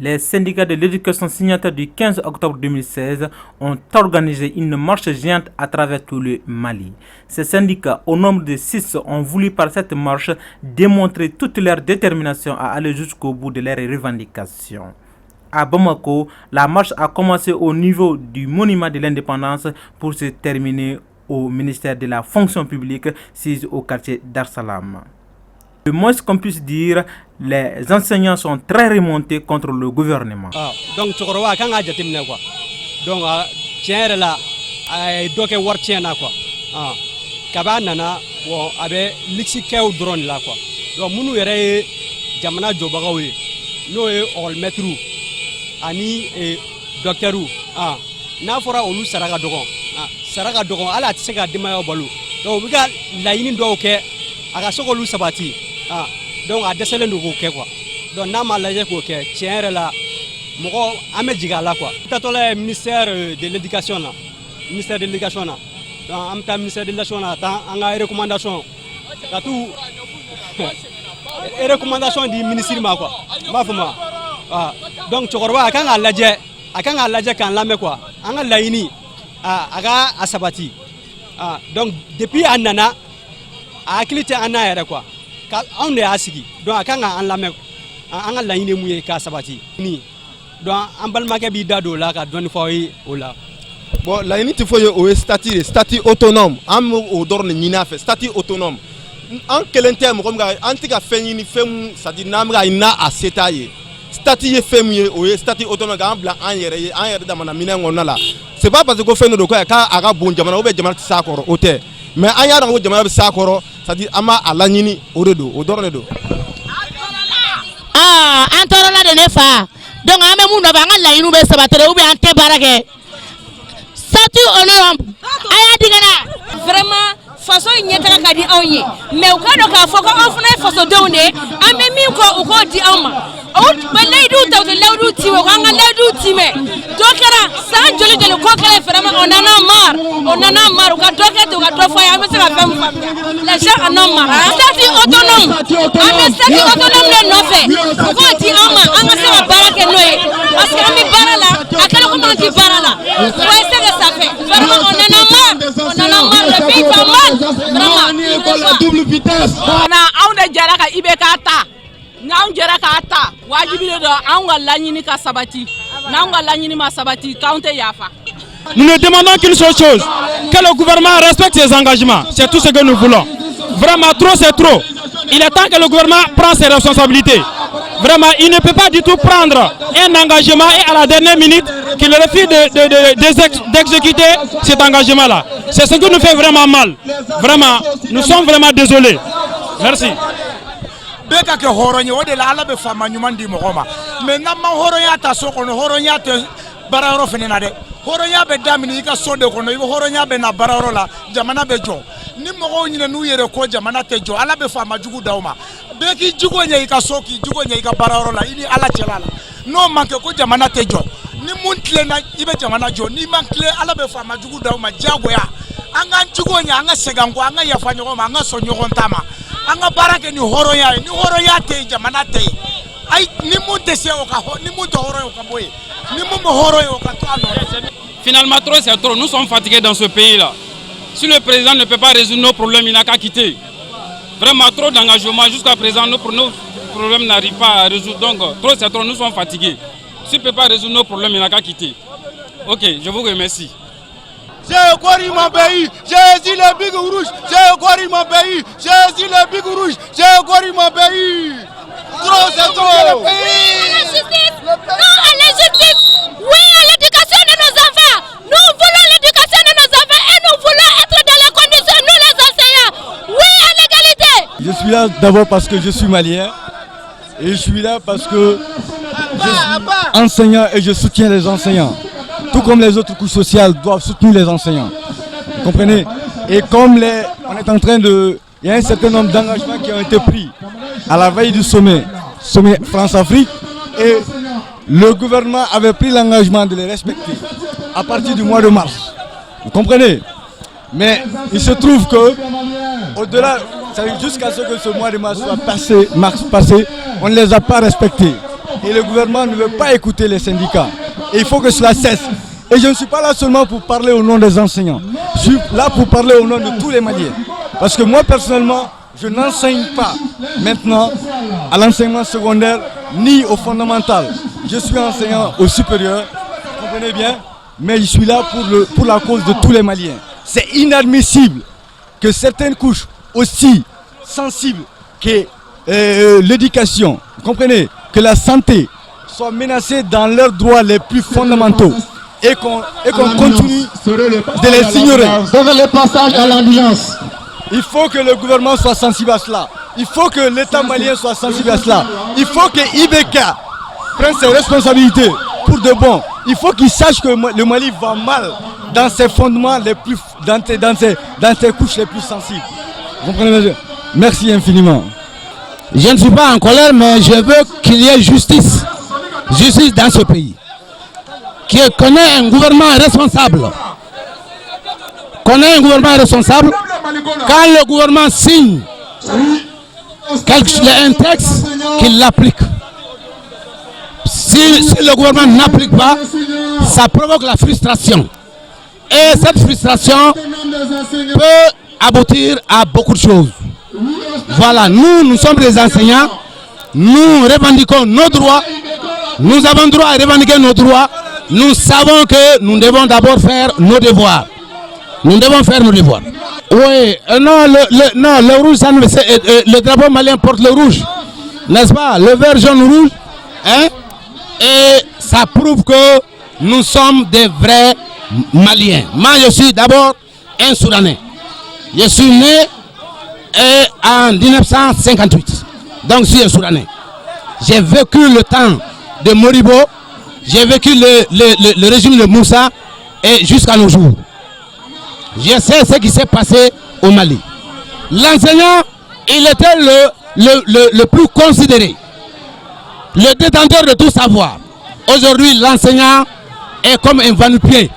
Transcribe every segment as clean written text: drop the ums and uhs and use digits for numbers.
Les syndicats de l'éducation signataires du 15 octobre 2016 ont organisé une marche géante à travers tout le Mali. Ces syndicats, au nombre de 6, ont voulu par cette marche démontrer toute leur détermination à aller jusqu'au bout de leurs revendications. À Bamako, la marche a commencé au niveau du monument de l'indépendance pour se terminer au ministère de la fonction publique, situé au quartier Dar-Salam. Le moins qu'on puisse dire, les enseignants sont très remontés contre le gouvernement. Donc, tu crois qu'on a déjà terminé quoi. Donc, tiens là, donc war tiens quoi. Kaba nana, bon, avec l'exiqué au drone là quoi. Donc, nous yere jamana jobagawe, nous all mettre ani docteur n'a fora olu saraka dogon ala tsega dima balu. Donc, we got laini do ke aga sokolu sabati. Donc a décelé nous quoi. Donc n'a mal lajé ko ke tiens la moko ame jigala quoi. Tatola ministère de l'éducation là. Ministère de l'éducation là. Donc am ta ministère de l'éducation là ta anga recommandation. Ta tout recommandation du ministère ma quoi. Ma fuma. Donc chokorwa akanga lajé kan lame quoi. Anga laini aga asabati. Donc depuis anana a activité anana quoi. On est assis, donc quand on l'a mis, on a l'année mouillée qu'à sabati. Donc on va le marquer bidado là, qu'à donner foyer ou là. Bon, l'année tu faut au statut autonome. Am au dorne nina fait statut autonome. En quel terme comme antika fait ni fait ça dit namra ina à sétailler. Statut fait mieux au statut autonome en blanc en hier dans ma mina on a là. C'est pas parce que fait nous de quoi car aga bon jamana ou bien jamana sakoro hôtel. Mais en hier dans jamana sakoro c'est-à-dire ama alanyini oredo odornedo antorola de nefa donc ame mu no banga la inu be sabatere ube ante barage satu ono aya digana vraiment façon nyekara ka di onye mais o ka do ka foko on funa façon de onde ame mi ko ko di ama o balay du taw de lawdu tiwo nga lawdu time dokara sa joli joli ko kala vraiment on en a marre ka doket ka do fa ame se ka fam les gens en ont marre statut autonome ame statut autonome le no fait ko di ama anga se ka barake noé parce que ame barala akala ko manti barala ouais c'est que ça fait vraiment on en a marre le pays va mal vraiment la double vitesse na aunde jaraka ibeka ta n'anw jɛra k'a ta wajibi de don anw ka laɲini ka sabati n'anw ka laɲini ma sabati k'anw tɛ yafa. Nous ne demandons qu'une seule chose, que le gouvernement respecte ses engagements. C'est tout ce que nous voulons. Vraiment, trop c'est trop. Il est temps que le gouvernement prenne ses responsabilités. Vraiment, il ne peut pas du tout prendre un engagement et à la dernière minute qu'il refuse d'exécuter cet engagement-là. C'est ce qui nous fait vraiment mal. Vraiment, nous sommes vraiment désolés. Merci. Beka ke horonya wode la ala be fama nyuman di mogoma mais namma horonya ta soko no horonya te bararo fenena de horonya be damini ka sonde ko no horonya be na bararo la jamana be jo ni mogo nyine nu yere ko jamana te jo ala be fama jugu dawma beki jugo nya ka soki jugo nya ka bararo la ini ala chelala no manke ko jamana te jo ni muntle na ibe jamana jo ni mankle ala be fama jugu dawma jago ya anga jugo nya anga segango anga yafanyo ma anga sonyo kontama anga barake ni horonya te jamana te ay ni munte se o ka ni munte horoyo ka boye ni mumo horoyo ka to ano. Finalement trop c'est trop, nous sommes fatigués dans ce pays là. Si le président ne peut pas résoudre nos problèmes, il n'a qu'à quitter. Vraiment trop d'engagement jusqu'à présent nos problèmes n'arrivent pas à résoudre, donc trop c'est trop, nous sommes fatigués. S'il ne peut pas résoudre nos problèmes, il n'a qu'à quitter. OK, je vous remercie. J'ai guéri mon pays, j'ai dit le big rouge, j'ai guéri mon pays, j'ai dit le big rouge, j'ai guéri mon pays. Trop c'est trop. Non à la justice, oui à l'éducation de nos enfants. Nous voulons l'éducation de nos enfants et nous voulons être dans les conditions, nous les enseignants. Oui à l'égalité. Je suis là d'abord parce que je suis malien et je suis là parce que je suis enseignant et je soutiens les enseignants. Tout comme les autres couches sociales doivent soutenir les enseignants. Vous comprenez? Et comme on est en train de... Il y a un certain nombre d'engagements qui ont été pris à la veille du sommet France-Afrique et le gouvernement avait pris l'engagement de les respecter à partir du mois de mars. Vous comprenez? Mais il se trouve que au-delà, jusqu'à ce que ce mois de mars soit passé, on ne les a pas respectés. Et le gouvernement ne veut pas écouter les syndicats. Et il faut que cela cesse. Et je ne suis pas là seulement pour parler au nom des enseignants. Je suis là pour parler au nom de tous les Maliens. Parce que moi, personnellement, je n'enseigne pas maintenant à l'enseignement secondaire ni au fondamental. Je suis enseignant au supérieur, vous comprenez bien, mais je suis là pour la cause de tous les Maliens. C'est inadmissible que certaines couches aussi sensibles que l'éducation, vous comprenez, que la santé soient menacées dans leurs droits les plus fondamentaux et qu'on continue de les ignorer. Le passage à l'ambiance. Il faut que le gouvernement soit sensible à cela. Il faut que l'État malien soit sensible à cela. Il faut que IBK prenne ses responsabilités pour de bon. Il faut qu'il sache que le Mali va mal dans ses fondements les plus, dans ses couches les plus sensibles. Vous comprenez, monsieur? Merci infiniment. Je ne suis pas en colère, mais je veux qu'il y ait justice. Justice dans ce pays. Qu'on ait un gouvernement responsable. Qu'on ait un gouvernement responsable. Quand le gouvernement signe un texte, qu'il l'applique. Si le gouvernement n'applique pas, ça provoque la frustration. Et cette frustration peut aboutir à beaucoup de choses. Voilà, nous sommes des enseignants, nous revendiquons nos droits, nous avons droit à revendiquer nos droits, nous savons que nous devons d'abord faire nos devoirs. Nous devons faire nos devoirs. Oui, non, le rouge, ça, le drapeau malien porte le rouge, n'est-ce pas? Le vert, jaune, rouge, hein? Et ça prouve que nous sommes des vrais Maliens. Moi, je suis d'abord un Soudanais. Je suis né en 1958. Donc, je suis un Soudanais. J'ai vécu le temps de Moribo. J'ai vécu le régime de Moussa et jusqu'à nos jours. Je sais ce qui s'est passé au Mali. L'enseignant, il était le plus considéré, le détenteur de tout savoir. Aujourd'hui, l'enseignant est comme un va-nu-pied.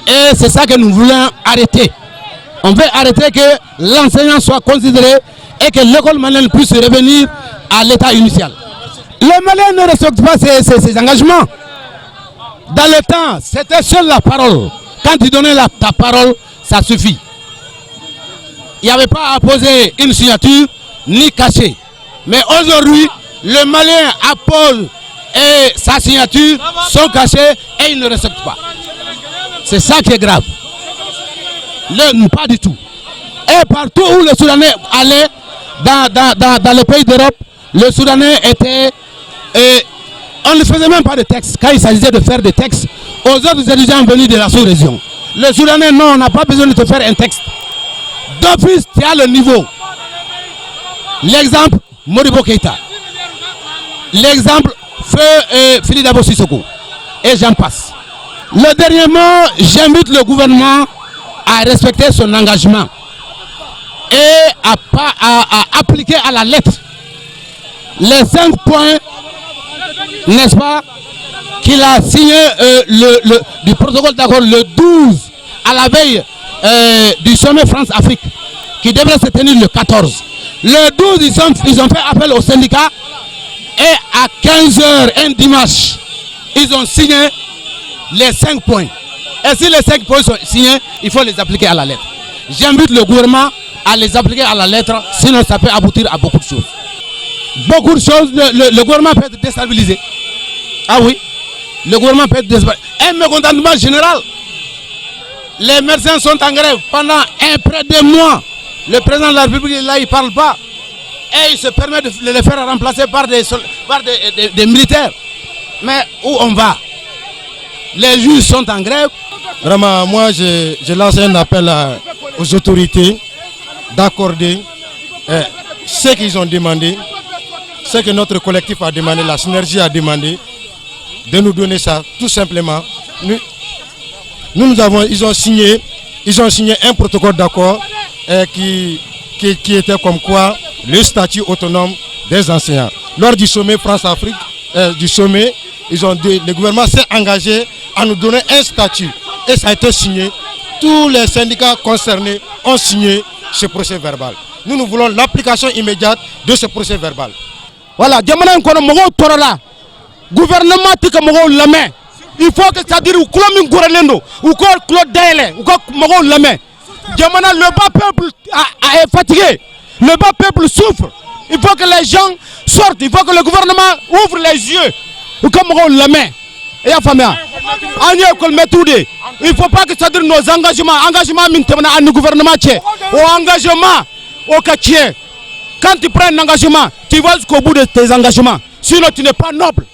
Et c'est ça que nous voulons arrêter. On veut arrêter que l'enseignant soit considéré et que l'école malienne puisse revenir à l'état initial. Le Malien ne respecte pas ses engagements. Dans le temps, c'était seule la parole. Quand tu donnais ta parole, ça suffit. Il n'y avait pas à poser une signature ni cacher. Mais aujourd'hui, le Malien appose et sa signature sont cachées et il ne respecte pas. C'est ça qui est grave. Pas du tout. Et partout où le Soudanais allait, dans les pays d'Europe, le Soudanais était... on ne faisait même pas de texte. Quand il s'agissait de faire des textes aux autres étudiants venus de la sous-région. Le Soudanais, non, on n'a pas besoin de te faire un texte. D'office, tu as le niveau. L'exemple, Modibo Keïta. L'exemple, Feu Fili Dabo Sissoko. Et j'en passe. Le dernier mot, j'invite le gouvernement à respecter son engagement et à appliquer à la lettre les 5 points, n'est-ce pas, qu'il a signé du protocole d'accord le 12 à la veille du sommet France-Afrique qui devrait se tenir le 14. Le 12, ils ont fait appel au syndicat et à 15h un dimanche, ils ont signé les 5 points. Et si les 5 points sont signés, il faut les appliquer à la lettre. J'invite le gouvernement à les appliquer à la lettre, sinon ça peut aboutir à beaucoup de choses. Beaucoup de choses, le gouvernement peut être déstabilisé. Ah oui, le gouvernement peut être déstabilisé. Un mécontentement général. Les médecins sont en grève pendant près de mois. Le président de la République, là, il ne parle pas. Et il se permet de les faire remplacer par des militaires. Mais où on va? Les juges sont en grève. Vraiment, moi, je lance un appel aux autorités d'accorder ce qu'ils ont demandé, ce que notre collectif a demandé, la synergie a demandé, de nous donner ça, tout simplement. Ils ont signé un protocole d'accord qui était comme quoi le statut autonome des enseignants. Lors du sommet France-Afrique, le gouvernement s'est engagé à nous donner un statut et ça a été signé. Tous les syndicats concernés ont signé ce procès verbal. Nous voulons l'application immédiate de ce procès verbal. Voilà, jamana in kono mogo torala. Gouvernement tika mogo lame. Il faut que c'est-à-dire ou clomin gorelendo ou Claude Daele ou mogo lame. Jamana, le bas peuple est fatigué. Le bas peuple souffre. Il faut que les gens sortent. Il faut que le gouvernement ouvre les yeux. Ou comme mogo lame. Et à famille. Il ne faut pas que ça dire nos engagements maintenant à nos gouvernements ou engagement au quartier. Quand tu prends un engagement, tu vas jusqu'au bout de tes engagements. Sinon tu n'es pas noble.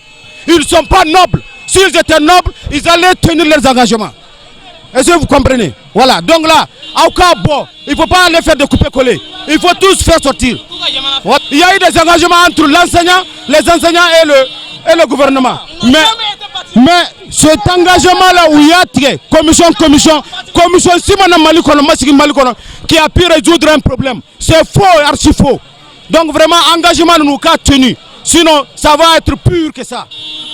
Ils ne sont pas nobles. S'ils étaient nobles, ils allaient tenir leurs engagements. Est-ce que vous comprenez? Voilà. Donc là, au cas bon, il ne faut pas aller faire de couper-coller. Il faut tous faire sortir. Il y a eu des engagements entre l'enseignant, les enseignants et le gouvernement. Mais cet engagement-là où il y a commission, Simona Malikono, Masiki Malikono, qui a pu résoudre un problème, c'est faux et archi faux. Donc vraiment, engagement nous a tenu. Sinon, ça va être pur que ça.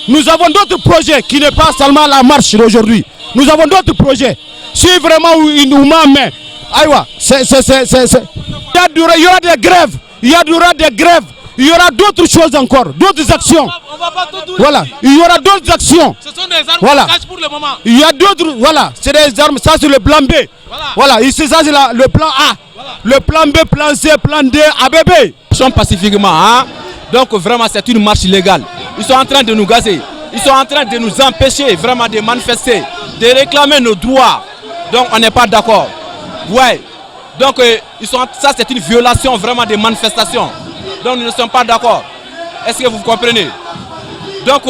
Nous avons d'autres projets qui n'est pas seulement la marche d'aujourd'hui. Nous avons d'autres projets. Si vraiment nous met, il y aura des grèves. Il y aura d'autres choses encore, d'autres actions. Voilà, il y aura d'autres actions. Ce sont des armes voilà. pour le moment. Il y a d'autres, voilà, c'est des armes, ça c'est le plan B. Voilà, ici ça c'est le plan A. Voilà. Le plan B, plan C, plan D, ABB. Ils sont pacifiquement, hein? Donc vraiment c'est une marche illégale. Ils sont en train de nous gazer. Ils sont en train de nous empêcher vraiment de manifester, de réclamer nos droits. Donc on n'est pas d'accord. Ouais. Donc ça c'est une violation vraiment des manifestations. Donc nous ne sommes pas d'accord. Est-ce que vous comprenez? Donc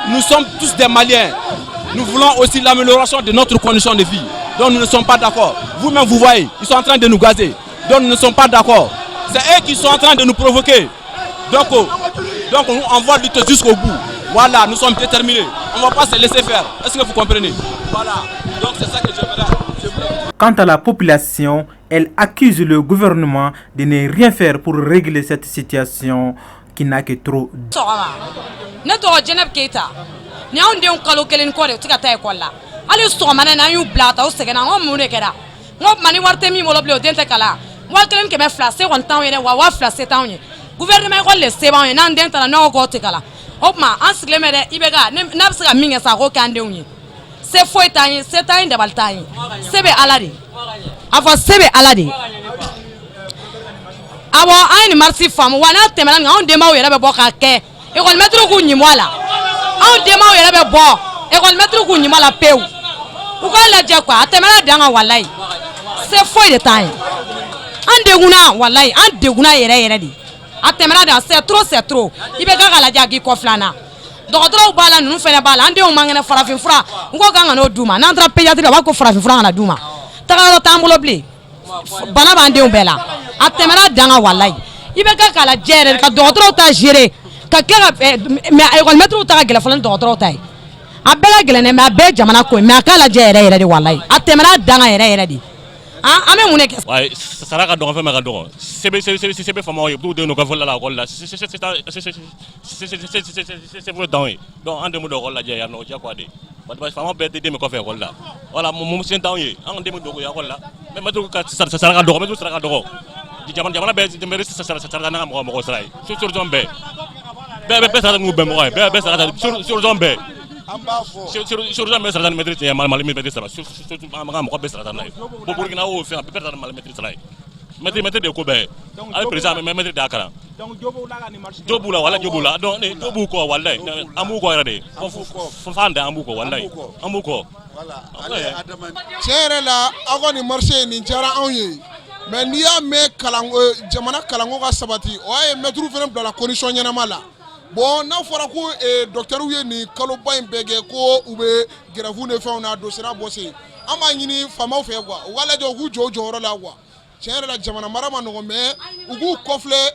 nous sommes tous des Maliens. Nous voulons aussi l'amélioration de notre condition de vie. Donc nous ne sommes pas d'accord. Vous-même vous voyez, ils sont en train de nous gazer. Donc nous ne sommes pas d'accord. C'est eux qui sont en train de nous provoquer. Donc on va lutter jusqu'au bout. Voilà, nous sommes déterminés. On ne va pas se laisser faire. Est-ce que vous comprenez? Voilà. Donc c'est ça que je veux. Quant à la population, elle accuse le gouvernement de ne rien faire pour régler cette situation qui n'a que trop. Ne tɔgɔ Jɛnɛbu Keyita ni anw denw kalo kelen kɔ de u tɛ ka taa ekɔli la hali sɔgɔmada in na an y'u bila ka taa u sɛgɛnna n ko mun de kɛra n ko tuma ni wari tɛ min bolo bilen o den tɛ kalan 1,200 se kɔni t'anw ye dɛ wa 2,000 se t'anw ye gouvernement école de se b'anw ye n'an den taara n'aw k'o tɛ kalan o tuma an sigilen bɛ dɛ IBK n'a bɛ se ka min kɛ sa a k'o kɛ an denw ye se foyi t'an ye se t'an ye dabali t'an ye se bɛ Ala de a fɔ se bɛ Ala de awɔ an ye nin marisi faamu wa n'a tɛmɛna nin anw denbaw yɛrɛ bɛ bɔ k'a kɛ école-maître k'u ɲimu a la anw denbaw yɛrɛ bɛ bɔ école-maître k'u ɲimu a la pewu u k'a lajɛ quoi a tɛmɛna dan kan walayi se foyi de t'an ye an degunna walayi an degunna yɛrɛ de a tɛmɛna dan c'est trop i bɛ k'a lajɛ a k'i kɔfilɛ an na dɔgɔtɔrɔw b'a la ninnu fɛnɛ b'a la an denw man kɛnɛ farafinfura n ko k'an ka n'o d'u ma n'an taara pédiatrie la u b'a ko farafinfura kana d'u ma tagayɔrɔ t'an bolo bilen bana b'an denw bɛɛ la a tɛmɛna dan kan walayi i bɛ k'a lajɛ yɛrɛ ka dɔgɔtɔrɔw ta gérer ka kila ka mais école-maître ta ka gɛlɛn fɔlɔ ni dɔgɔtɔrɔw ta ye a bɛɛ ka gɛlɛn dɛ mais a bɛɛ ye jamana ko ye mais a k'a lajɛ yɛrɛ de walayi a tɛmɛna dan kan yɛrɛ de an bɛ mun de kɛ. Ouais, sara ka dɔgɔ fɛn bɛɛ ka dɔgɔ sebe famaw ye k'u denw n'u ka fɔli la ekɔli la c'est pour dan ye donc an denw bɛ ekɔli lajɛ yan nɔ o diyagoya de parce que famaw bɛɛ den bɛ kɔfɛ ekɔli la voilà mun sen t'anw ye an den bɛ dogo ekɔli la mais mɛtiriw ka sara ka dɔgɔ mɛtiriw sara ka dɔgɔ jamana bɛɛ mɛri sara n'a ka mɔgɔ sara ye solution bɛɛ bɛɛ sara n'u bɛɛ mɔgɔ ye bɛɛ sara solution bɛɛ solution bɛɛ sara ni mɛtiri cɛ mali mɛtiri sara an ka mɔgɔ bɛɛ sara n'a ye bon Burkina o fɛn bɛɛ sara mali mɛtiri sara ye mɛtiri de ko bɛɛ ale président mɛtiri d'a kalan jo b'u la wala jo b'u la donc jo b'u kɔ walayi an b'u kɔ yɛrɛ de f'an da an b'u kɔ walayi an b'u kɔ. tiɲɛ yɛrɛ la aw ka nin marché ye nin diyara anw ye mais n'i y'a mɛn jamana kalanko ka sabati o y'a ye mɛtiriw fana bilala condition ɲɛnama la bon n'a fɔra ko docteurw ye nin kaloba in bɛɛ kɛ ko u bɛ grève ni fɛnw na dosira bɔ sen an b'a ɲini faamaw fɛ quoi u k'a lajɛ u k'u jɔ u jɔyɔrɔ la quoi tiɲɛ yɛrɛ la jamana mara ma nɔgɔn mais u k'u kɔfilɛ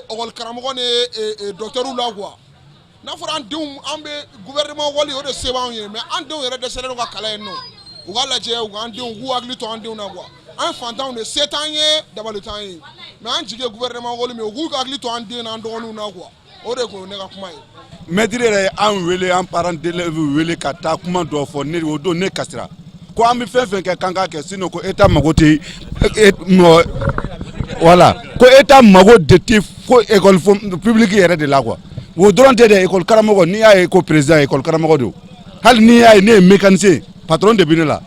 école karamɔgɔ ni docteurw la quoi n'a fɔra an denw an bɛ gouvernement wali o de se b'anw ye mais an denw yɛrɛ dɛsɛlen don ka kalan yen nɔ u k'a lajɛ u k'an denw u k'u hakili to an denw na quoi an fantanw de se t'an ye dabali t'an ye mais an jigi ye gouvernement wali min u k'u hakili to an den n'an dɔgɔninw na quoi o de tun ye ne ka kuma ye. maître yɛrɛ ye an wele an parents d'élèves wele ka taa kuma dɔ fɔ ne o don ne kasira ko an bɛ fɛn fɛn kɛ kan ka kɛ sinon ko état mago tɛ voilà ko état mago de tɛ fo école publique yɛrɛ de la quoi o dɔrɔn tɛ dɛ école karamɔgɔ n'i y'a ye ko président école karamɔgɔ don hali n'i y'a ye ne ye mécanicien patron de bɛ ne la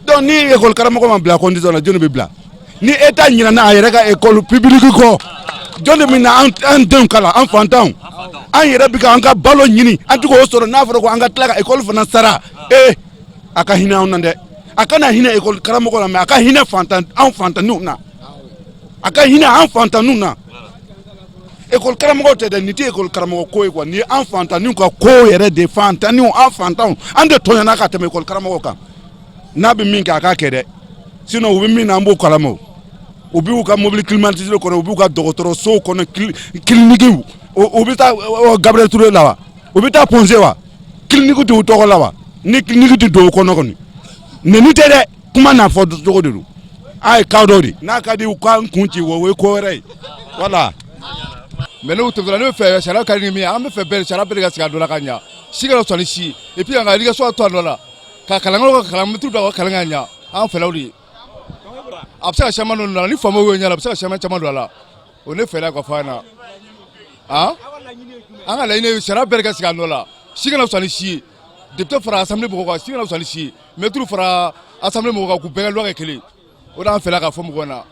donc ni école karamɔgɔ ma bila condition la jɔn de bɛ bila ni état ɲinɛna a yɛrɛ ka école publique kɔ jɔn de bɛ na an denw kalan an fantanw an yɛrɛ bɛ ka an ka balo ɲini an tɛ k'o sɔrɔ n'a fɔra ko an ka tila ka école fana sara a ka hinɛ an na dɛ a kana hinɛ école karamɔgɔ la mais a ka hinɛ an fantanninw na a ka hinɛ an fantanninw na école karamɔgɔ tɛ dɛ nin tɛ école karamɔgɔ ko ye quoi nin ye an fantanninw ka ko yɛrɛ de fantanninw an fantanw an de tɔɲɔna ka tɛmɛ école karamɔgɔ kan n'a bɛ min kɛ a k'a kɛ dɛ sinon u bɛ min na an b'o kalama u b'u ka mobili climatisé kɔnɔ u b'u ka dɔgɔtɔrɔsow kɔnɔ clinique u bɛ taa Gabriel Touré la wa u bɛ taa Ponce wa clinique t'u tɔgɔ la wa ni clinique tɛ don o kɔnɔ kɔni neni tɛ dɛ kuma n'a fɔ cogo de don a ye cas dɔ de n'a ka di u k'an kun ci o ye ko wɛrɛ ye voilà. mais n'o tɛ ne fɛ sariya ka di min ye an bɛ fɛ bɛɛ sariya bɛɛ ka sigi a dɔ la ka ɲa si kana sɔn ni si et puis an ka éducation to a dɔ la ka kalanko ka kalan mɛtiriw ka kalan ka ɲa an fɛlaw de ye a bɛ se ka caman don a la ni faamaw y'o ɲɛ la a bɛ se ka caman don a la o ne fɛla ka fɔ an na an ka laɲini ye sariya bɛɛ ka sigi a dɔ la si kana sɔn ni si ye député fara assemblée mɔgɔw kan si kana sɔn ni si ye mɛtiriw fara assemblée mɔgɔw kan k'u bɛɛ ka loi kɛ kelen o de an fɛla ka fɔ mɔgɔw na.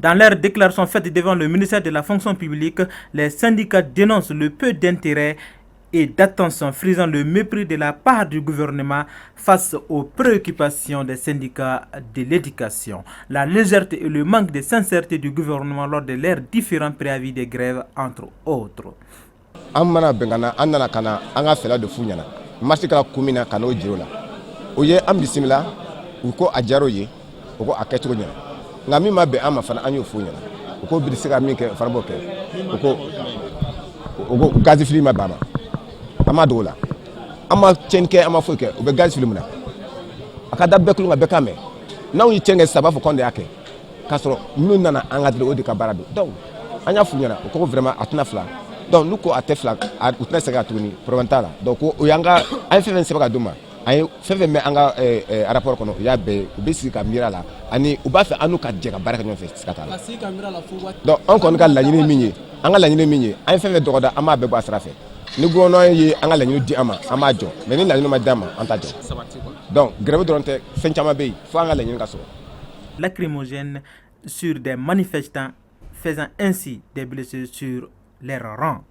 Dans leur déclaration faite devant le ministère de la fonction publique, les syndicats dénoncent le peu d'intérêt et d'attention frisant le mépris de la part du gouvernement face aux préoccupations des syndicats de l'éducation, la légèreté et le manque de sincérité du gouvernement lors de leurs différents préavis de grève, entre autres. Amana bengana andana kana anga fela de funyana marché kala kumina kana o jiro la o ye am bisimila u ko ajaro ye o ko aketro nya ngami ma be ama fana anyo funyana o ko bi sika mi ke farbo ke o ko gazi fili ma bama ama dola ama chenke ama foke o be gazi fili muna akada beklu nga bekame na o chenge sababu konde yake kasoro nu nana anga de o de ka barado donc anya funyana o ko vraiment atna fla donc nous ko atefla utna sega tuni proventala donc o yanga ay feven seba duma ay feven me anga rapport kono ya be bisi ka mirala ani u ba fe anu ka jega baraka nyon fe skatala donc on kon ka la nyini minyi anga la nyini minyi ay feven dogoda ama be ba srafe ni gono yi anga la nyini di ama jo mais ni la nyini ma dama anta jo donc grève dronte fen chama be fo anga la nyini ka so lacrymogène sur des manifestants faisant ainsi des blessures sur leurs rangs.